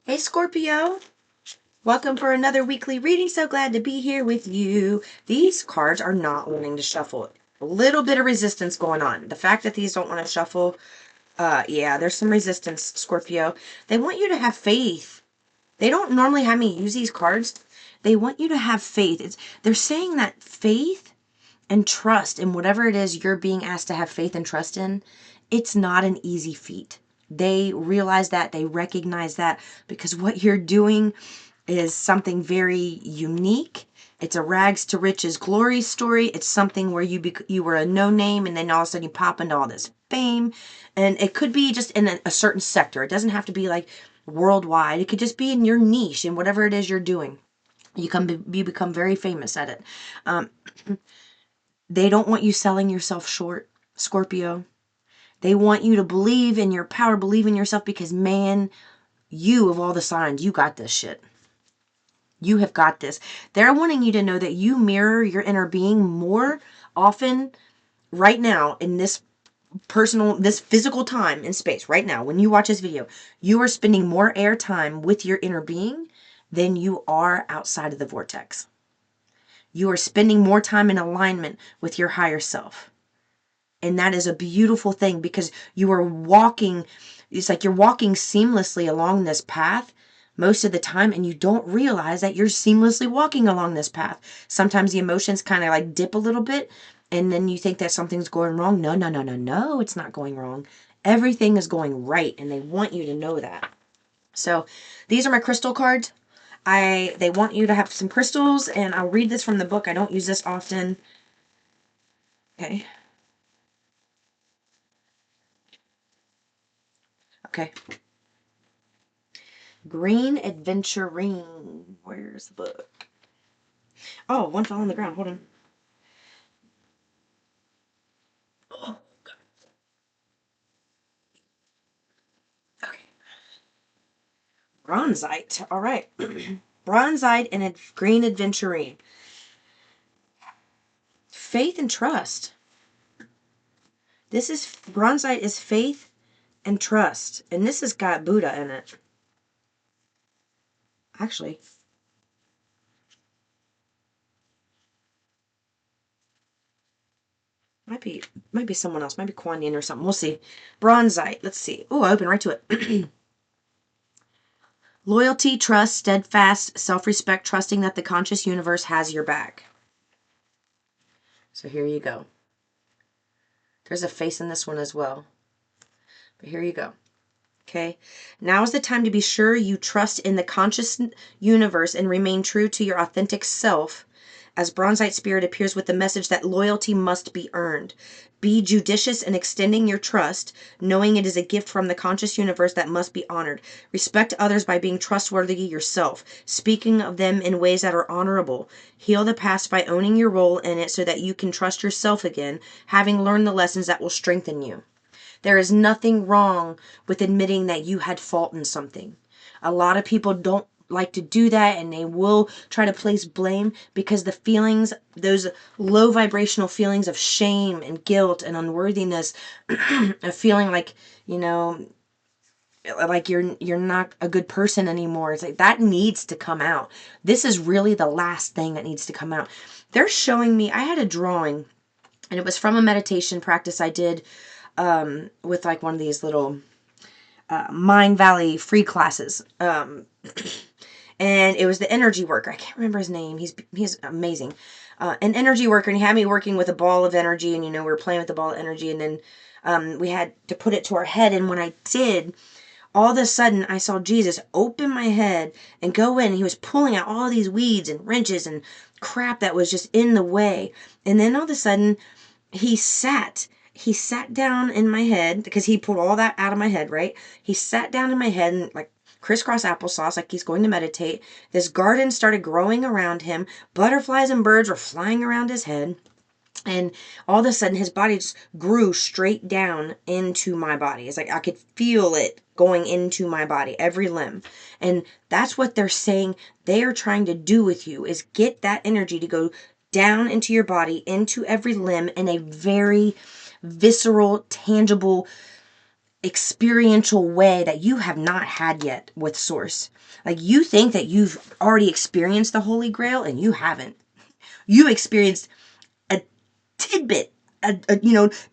Hey Scorpio, welcome for another weekly reading. So glad to be here with you. These cards are not wanting to shuffle. A little bit of resistance going on. The fact that these don't want to shuffle, yeah, there's some resistance, Scorpio. They want you to have faith. They don't normally have me use these cards. They want you to have faith. They're saying that faith and trust in whatever it is you're being asked to have faith and trust in, it's not an easy feat. They realize that, they recognize that, because what you're doing is something very unique. It's a rags to riches glory story. It's something where you were a no name and then all of a sudden you pop into all this fame. And it could be just in a certain sector. It doesn't have to be like worldwide. It could just be in your niche and whatever it is you're doing. You become very famous at it. Um, they don't want you selling yourself short, Scorpio. They want you to believe in your power, believe in yourself, because man, you of all the signs, you got this shit. You have got this. They're wanting you to know that you mirror your inner being more often right now in this physical time and space right now. When you watch this video, you are spending more airtime with your inner being than you are outside of the vortex. You are spending more time in alignment with your higher self. And that is a beautiful thing, because you are walking, it's like you're walking seamlessly along this path most of the time, and you don't realize that you're seamlessly walking along this path. Sometimes the emotions kind of like dip a little bit, and then you think that something's going wrong. No, no, no, no, no, it's not going wrong. Everything is going right, and they want you to know that. So these are my crystal cards. They want you to have some crystals, and I'll read this from the book. I don't use this often. Okay. Okay. Green Adventuring. Where's the book? Oh, one fell on the ground. Hold on. Oh, God. Okay. Bronzite. All right. Bronzite and a Green Adventuring. Faith and trust. This is Bronzite is faith and trust. And this has got Buddha in it. Actually. Might be someone else. Might be Kuan Yin or something. We'll see. Bronzite. Let's see. Oh, I opened right to it. Loyalty, trust, steadfast, self-respect, trusting that the conscious universe has your back. So here you go. There's a face in this one as well. But here you go. Okay. Now is the time to be sure you trust in the conscious universe and remain true to your authentic self, as Bronzite Spirit appears with the message that loyalty must be earned. Be judicious in extending your trust, knowing it is a gift from the conscious universe that must be honored. Respect others by being trustworthy yourself, speaking of them in ways that are honorable. Heal the past by owning your role in it so that you can trust yourself again, having learned the lessons that will strengthen you. There is nothing wrong with admitting that you had fault in something. A lot of people don't like to do that, and they will try to place blame, because the feelings, those low vibrational feelings of shame and guilt and unworthiness, of feeling like, like you're not a good person anymore. It's like that needs to come out. This is really the last thing that needs to come out. They're showing me, I had a drawing, and it was from a meditation practice I did with like one of these little Mind Valley free classes. And it was the energy worker. I can't remember his name. He's amazing. An energy worker, and he had me working with a ball of energy, and we were playing with the ball of energy, and then we had to put it to our head. And when I did, all of a sudden I saw Jesus open my head and go in, and he was pulling out all these weeds and wrenches and crap that was just in the way. And then all of a sudden he sat down in my head, because he pulled all that out of my head, right? He sat down in my head and like crisscross applesauce, like he's going to meditate. This garden started growing around him. Butterflies and birds were flying around his head. And all of a sudden his body just grew straight down into my body. It's like I could feel it going into my body, every limb. And that's what they're saying they are trying to do with you, is get that energy to go down into your body, into every limb, in a very visceral, tangible, experiential way that you have not had yet with Source. Like, you think that you've already experienced the Holy Grail, and you haven't. You experienced a tidbit,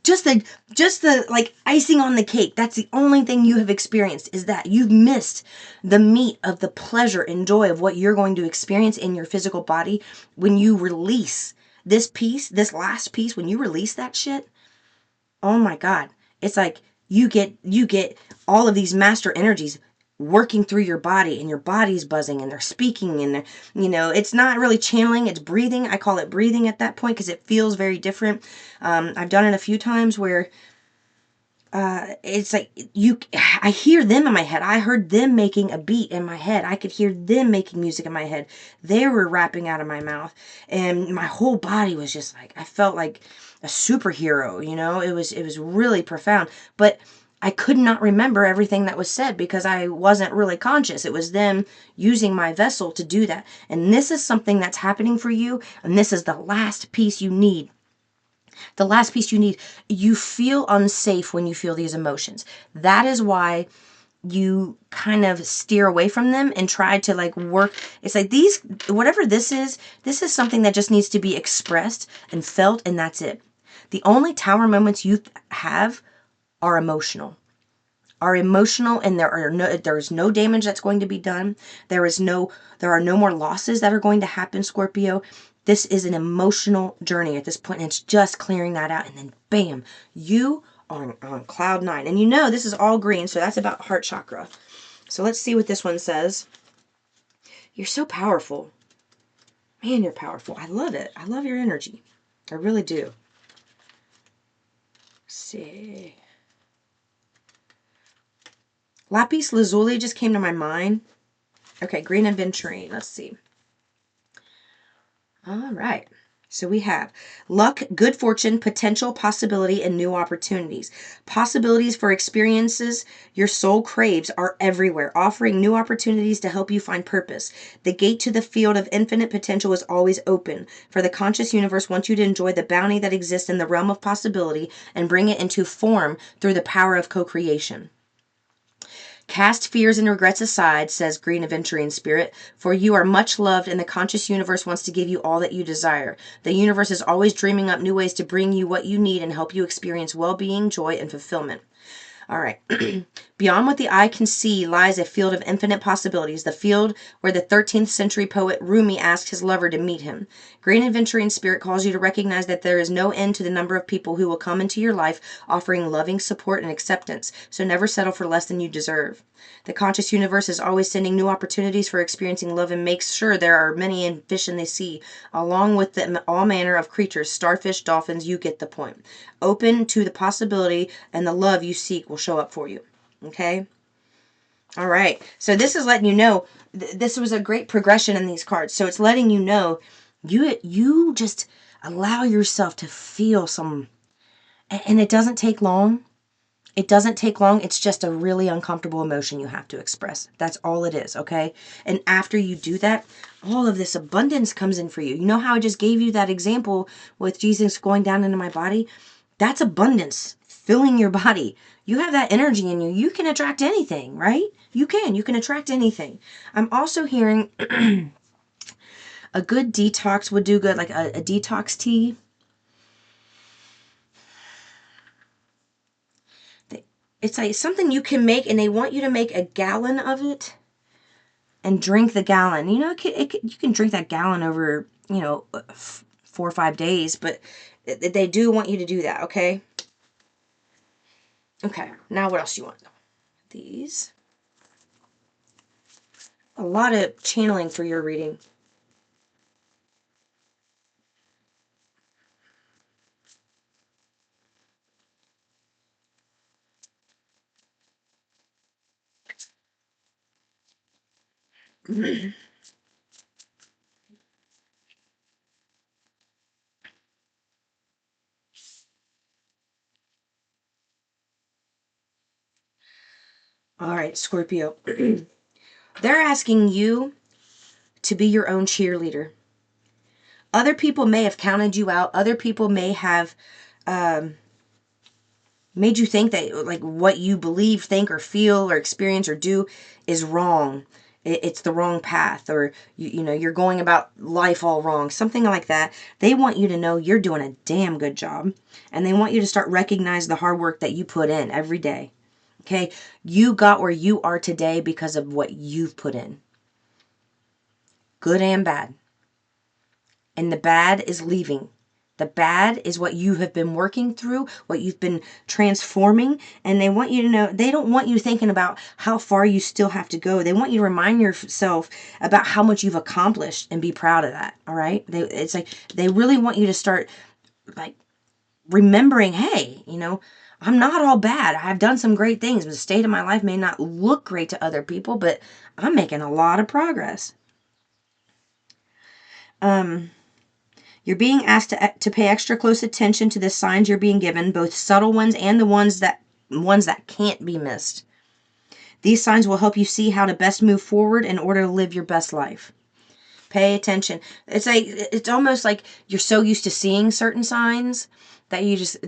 just the like icing on the cake. That's the only thing you have experienced, is that you've missed the meat of the pleasure and joy of what you're going to experience in your physical body when you release this piece, this last piece. When you release that shit, oh my God, it's like you get all of these master energies working through your body, and your body's buzzing, and they're speaking, and it's not really channeling, it's breathing. I call it breathing at that point because it feels very different. I've done it a few times where it's like I hear them in my head. I heard them making a beat in my head. I could hear them making music in my head. They were rapping out of my mouth, and my whole body was just like, I felt like a superhero. It was really profound. But I could not remember everything that was said because I wasn't really conscious. It was them using my vessel to do that. And this is something that's happening for you, and this is the last piece you need. The last piece you need. You feel unsafe when you feel these emotions. That is why you kind of steer away from them and try to like work. It's like whatever this is something that just needs to be expressed and felt, and that's it. The only tower moments you have are emotional. And there is no damage that's going to be done. There are no more losses that are going to happen, Scorpio. This is an emotional journey at this point, and it's just clearing that out, and then bam, you are on cloud 9. And this is all green, so that's about heart chakra. So let's see what this one says. You're so powerful. Man, you're powerful. I love it. I love your energy. I really do. Let's see. Lapis lazuli just came to my mind. Okay, green aventurine. Let's see. All right. So we have luck, good fortune, potential, possibility, and new opportunities. Possibilities for experiences your soul craves are everywhere, offering new opportunities to help you find purpose. The gate to the field of infinite potential is always open, for the conscious universe wants you to enjoy the bounty that exists in the realm of possibility and bring it into form through the power of co-creation. Cast fears and regrets aside, says Green Aventurine Spirit, for you are much loved and the conscious universe wants to give you all that you desire. The universe is always dreaming up new ways to bring you what you need and help you experience well-being, joy, and fulfillment. All right. Beyond what the eye can see lies a field of infinite possibilities, the field where the 13th century poet Rumi asked his lover to meet him. Green Aventurine Spirit calls you to recognize that there is no end to the number of people who will come into your life offering loving support and acceptance, so never settle for less than you deserve. The conscious universe is always sending new opportunities for experiencing love and makes sure there are many in fish in the sea, along with all manner of creatures, starfish, dolphins, you get the point. Open to the possibility, and the love you seek will show up for you. Okay? All right. So this is letting you know, this was a great progression in these cards. So it's letting you know, you just allow yourself to feel some, and it doesn't take long. It doesn't take long. It's just a really uncomfortable emotion you have to express. That's all it is, okay? And after you do that, all of this abundance comes in for you. You know how I just gave you that example with Jesus going down into my body? That's abundance filling your body. You have that energy in you. You can attract anything, right? You can attract anything. I'm also hearing a good detox would do good, like a detox tea. It's like something you can make, and they want you to make a gallon of it and drink the gallon. You can drink that gallon over, 4 or 5 days, but they do want you to do that, okay? Okay, now what else do you want? These. A lot of channeling for your reading. All right, Scorpio. They're asking you to be your own cheerleader. Other people may have counted you out. Other people may have made you think that like what you believe, think, or feel, or experience, or do is wrong. It's the wrong path, or you're going about life all wrong, something like that. They want you to know you're doing a damn good job, and they want you to start recognize the hard work that you put in every day. Okay, you got where you are today because of what you've put in, good and bad. And the bad is leaving. The bad is what you have been working through, what you've been transforming. And they want you to know, they don't want you thinking about how far you still have to go. They want you to remind yourself about how much you've accomplished and be proud of that. All right. It's like they really want you to start like remembering, hey, I'm not all bad. I've done some great things. The state of my life may not look great to other people, but I'm making a lot of progress. Um, You're being asked to pay extra close attention to the signs you're being given, both subtle ones and the ones that can't be missed. These signs will help you see how to best move forward in order to live your best life. Pay attention. It's almost like you're so used to seeing certain signs that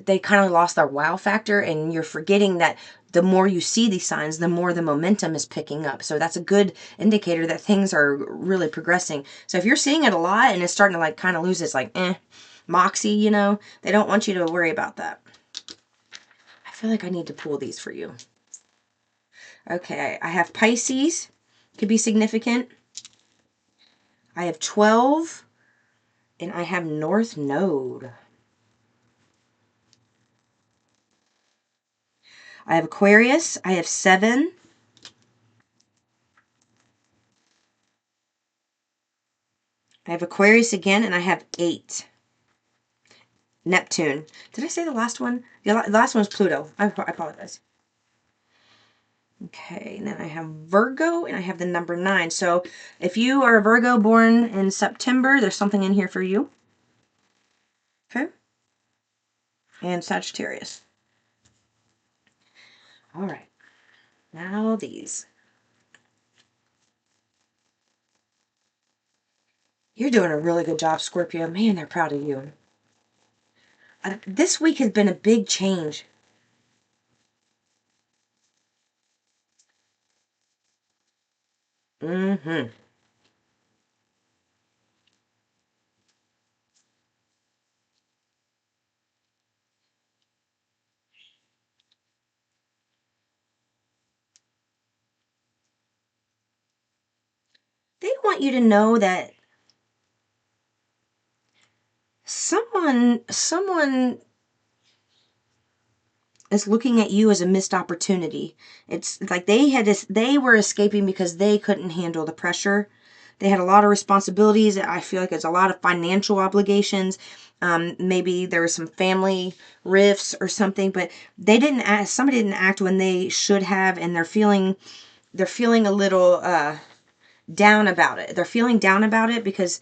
they kind of lost their wow factor, and you're forgetting that the more you see these signs, the more the momentum is picking up. So that's a good indicator that things are really progressing. So if you're seeing it a lot and it's starting to like kind of lose its like moxie, they don't want you to worry about that. I feel like I need to pull these for you. Okay, I have Pisces, could be significant. I have 12, and I have North Node. I have Aquarius. I have 7. I have Aquarius again, and I have 8. Neptune. Did I say the last one? The last one was Pluto. I apologize. Okay, and then I have Virgo, and I have the number 9. So if you are a Virgo born in September, there's something in here for you. Okay? And Sagittarius. All right. Now these. You're doing a really good job, Scorpio. Man, they're proud of you. This week has been a big change. Mm-hmm. They want you to know that someone is looking at you as a missed opportunity. It's like they were escaping because they couldn't handle the pressure. They had a lot of responsibilities. I feel like it's a lot of financial obligations. Maybe there was some family rifts or something, but they didn't act. Somebody didn't act when they should have, and they're feeling a little down about it. They're feeling down about it because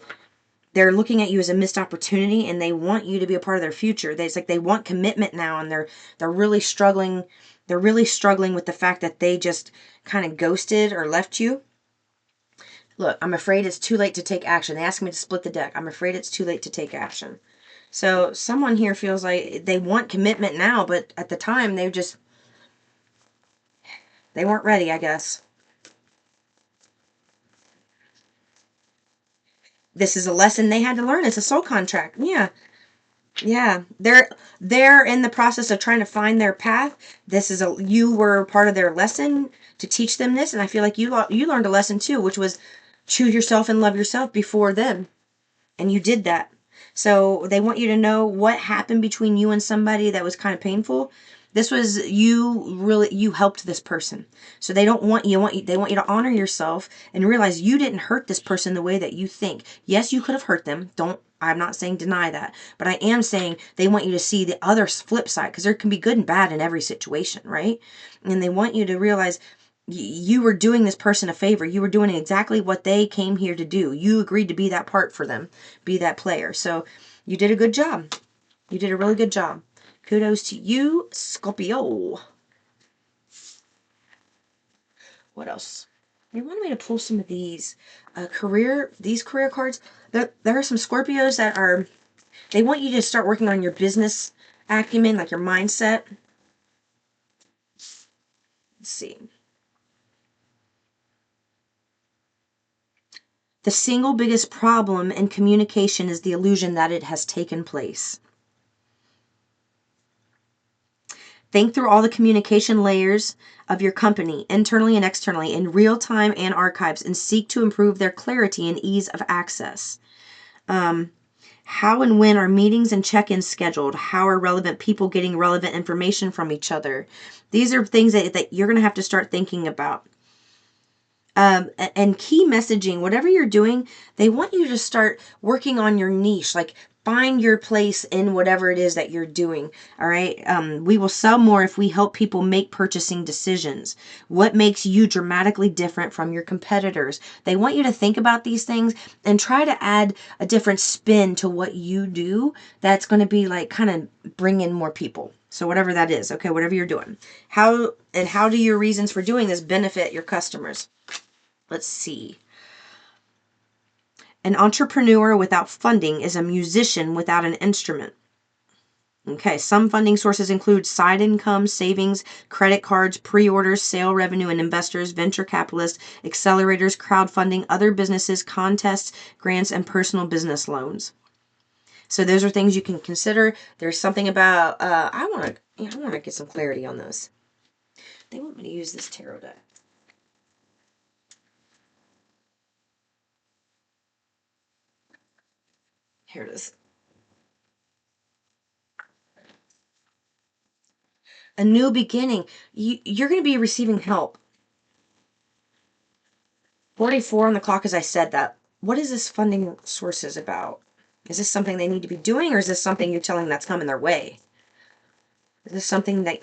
they're looking at you as a missed opportunity, and they want you to be a part of their future. It's like they want commitment now, and they're really struggling. They're really struggling with the fact that they just kind of ghosted or left you. Look, I'm afraid it's too late to take action. They asked me to split the deck. I'm afraid it's too late to take action. So someone here feels like they want commitment now, but at the time they weren't ready, I guess. This is a lesson they had to learn. It's a soul contract. Yeah. Yeah, they're in the process of trying to find their path. You were part of their lesson to teach them this, and I feel like you learned a lesson too, which was choose yourself and love yourself before them, and you did that. So they want you to know what happened between you and somebody that was kind of painful. This was you helped this person. So they want you to honor yourself and realize you didn't hurt this person the way that you think. Yes, you could have hurt them. I'm not saying deny that, but I am saying they want you to see the other flip side, because there can be good and bad in every situation, right? And they want you to realize you were doing this person a favor. You were doing exactly what they came here to do. You agreed to be that part for them, be that player. So you did a good job. You did a really good job. Kudos to you, Scorpio. What else? They wanted me to pull some of these these career cards. There are some Scorpios they want you to start working on your business acumen, like your mindset. Let's see. The single biggest problem in communication is the illusion that it has taken place. Think through all the communication layers of your company, internally and externally, in real time and archives, and seek to improve their clarity and ease of access. How and when are meetings and check-ins scheduled? How are relevant people getting relevant information from each other? These are things that you're going to have to start thinking about. And key messaging, whatever you're doing, they want you to start working on your niche, like find your place in whatever it is that you're doing. All right. We will sell more if we help people make purchasing decisions. What makes you dramatically different from your competitors? They want you to think about these things and try to add a different spin to what you do. That's going to be like kind of bring in more people. So whatever that is, okay, whatever you're doing. How do your reasons for doing this benefit your customers? Let's see. An entrepreneur without funding is a musician without an instrument. Okay, some funding sources include side income, savings, credit cards, pre-orders, sale revenue, and investors, venture capitalists, accelerators, crowdfunding, other businesses, contests, grants, and personal business loans. So those are things you can consider. There's something about I want to get some clarity on those. They want me to use this tarot deck. Here it is. A new beginning. You're going to be receiving help. 44 on the clock as I said that. What is this funding sources about? Is this something they need to be doing, or is this something you're telling them that's coming their way? Is this something that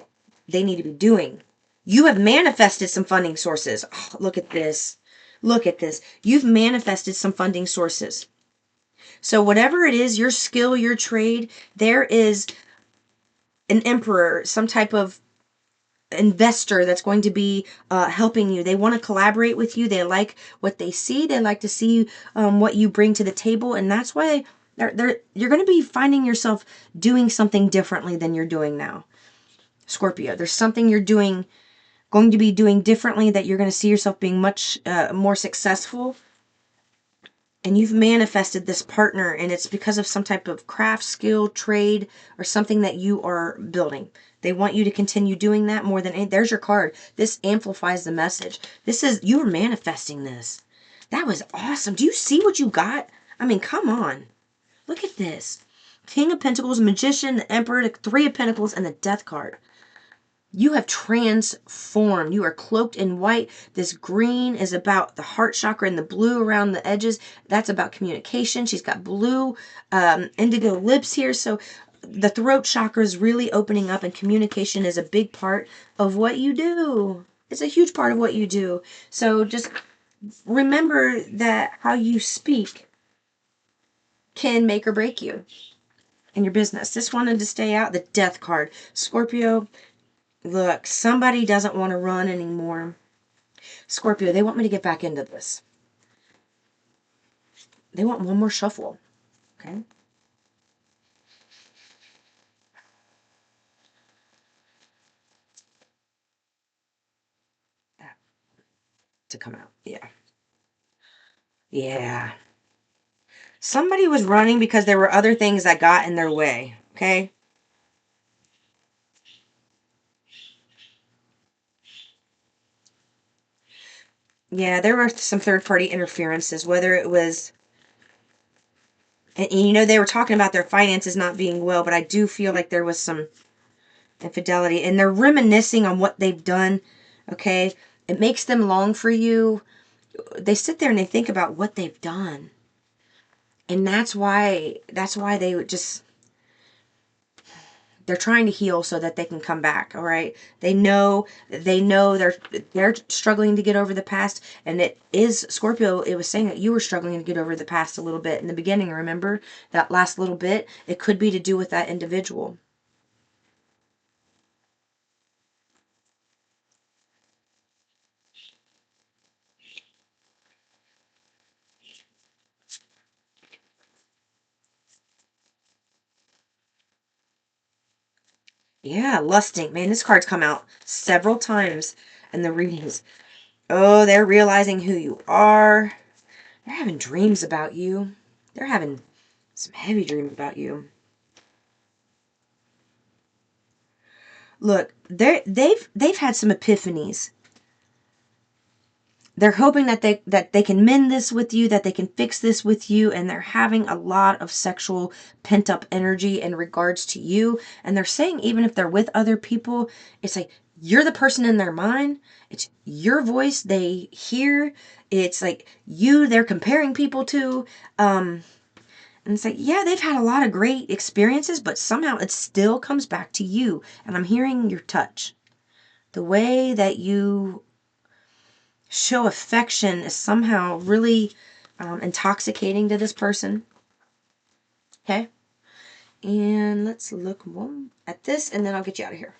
they need to be doing? You have manifested some funding sources. Oh, look at this. Look at this. You've manifested some funding sources. So whatever it is, your skill, your trade, there is an emperor, some type of investor that's going to be helping you. They want to collaborate with you. They like what they see. They like to see what you bring to the table, and that's why you're going to be finding yourself doing something differently than you're doing now. Scorpio, there's something you're going to be doing differently that you're going to see yourself being much more successful. And you've manifested this partner, and it's because of some type of craft, skill, trade, or something that you are building. They want you to continue doing that more than anything. There's your card. This amplifies the message. This is, you are manifesting this. That was awesome. Do you see what you got? I mean, come on. Look at this. King of Pentacles, Magician, the Emperor, the Three of Pentacles, and the Death card. You have transformed. You are cloaked in white. This green is about the heart chakra, and the blue around the edges, that's about communication. She's got blue indigo lips here. So the throat chakra is really opening up, and communication is a big part of what you do. It's a huge part of what you do. So just remember that how you speak can make or break you in your business. This wanted to stay out. The Death card. Scorpio, look, somebody doesn't want to run anymore. Scorpio, they want me to get back into this. They want one more shuffle. Okay? That to come out. Yeah. Yeah. Somebody was running because there were other things that got in their way. Okay? Yeah, there were some third-party interferences, whether it was, and you know, they were talking about their finances not being well, but I do feel like there was some infidelity, and they're reminiscing on what they've done. Okay? It makes them long for you. They sit there and they think about what they've done. And that's why they would just, they're trying to heal so that they can come back. All right, they know they're struggling to get over the past, and it is Scorpio. It was saying that you were struggling to get over the past a little bit in the beginning. Remember that last little bit? It could be to do with that individual. Yeah, lusting. Man, this card's come out several times. and the readings. Oh, they're realizing who you are. They're having dreams about you. They're having some heavy dreams about you. Look, they've had some epiphanies. They're hoping that they can mend this with you, that they can fix this with you, and they're having a lot of sexual pent up energy in regards to you. And they're saying even if they're with other people, it's like you're the person in their mind. It's your voice they hear. It's like you they're comparing people to. And it's like, yeah, they've had a lot of great experiences, but somehow it still comes back to you. And I'm hearing your touch. The way that you show affection is somehow really intoxicating to this person. Okay? And let's look more at this, and then I'll get you out of here.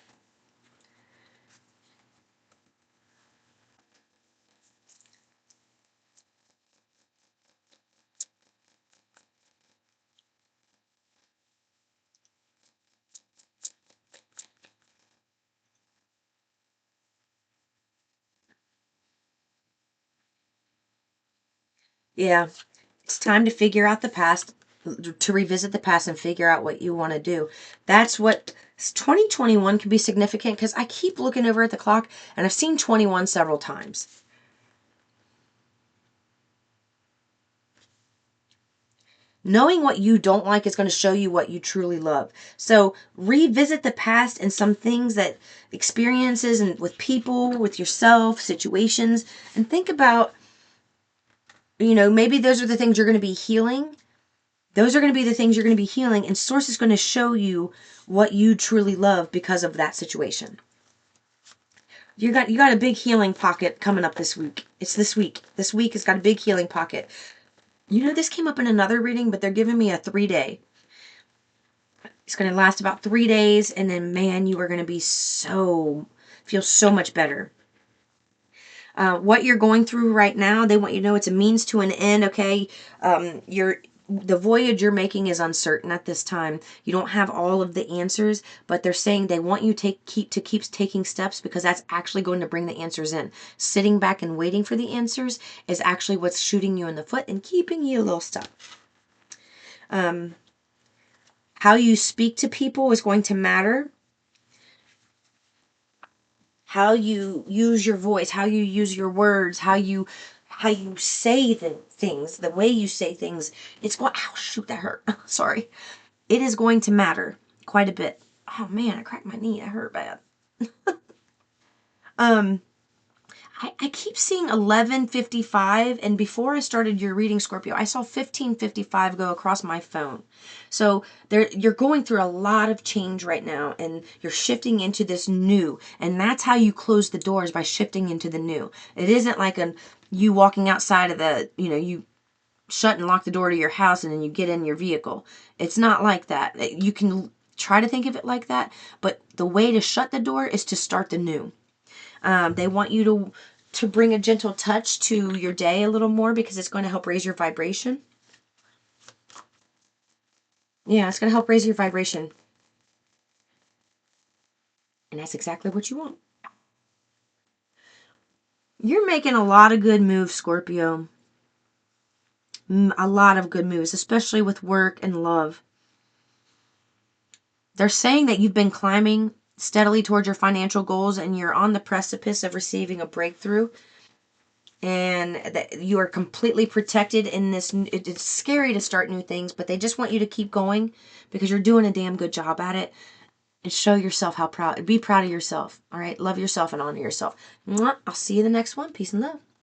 Yeah, it's time to figure out the past, to revisit the past and figure out what you want to do. That's what 2021 can be significant, because I keep looking over at the clock and I've seen 21 several times. Knowing what you don't like is going to show you what you truly love. So revisit the past and some things that experiences and with people, with yourself, situations, and think about, maybe those are the things you're going to be healing. Those are going to be the things you're going to be healing, and Source is going to show you what you truly love because of that situation. You got a big healing pocket coming up this week. It's this week. This week has got a big healing pocket. This came up in another reading, but they're giving me a 3-day. It's going to last about 3 days, and then, man, you are going to feel so much better. What you're going through right now, they want you to know it's a means to an end, okay? The voyage you're making is uncertain at this time. You don't have all of the answers, but they're saying they want you to keep taking steps, because that's actually going to bring the answers in. Sitting back and waiting for the answers is actually what's shooting you in the foot and keeping you a little stuck. How you speak to people is going to matter. How you use your voice, how you use your words, how you say the things, the way you say things, it's going, ow, shoot, that hurt. Sorry. It is going to matter quite a bit. Oh man, I cracked my knee. That hurt bad. I keep seeing 11:55, and before I started your reading, Scorpio, I saw 15:55 go across my phone. So you're going through a lot of change right now, and you're shifting into this new, and that's how you close the doors, by shifting into the new. It isn't like you walking outside of you shut and lock the door to your house and then you get in your vehicle. It's not like that. You can try to think of it like that, but the way to shut the door is to start the new. They want you to bring a gentle touch to your day a little more, because it's going to help raise your vibration. Yeah, it's going to help raise your vibration. And that's exactly what you want. You're making a lot of good moves, Scorpio. A lot of good moves, especially with work and love. They're saying that you've been climbing steadily towards your financial goals, and you're on the precipice of receiving a breakthrough. And that you are completely protected in this. It's scary to start new things, but they just want you to keep going, because you're doing a damn good job at it. And show yourself be proud of yourself. All right. Love yourself and honor yourself. I'll see you in the next one. Peace and love.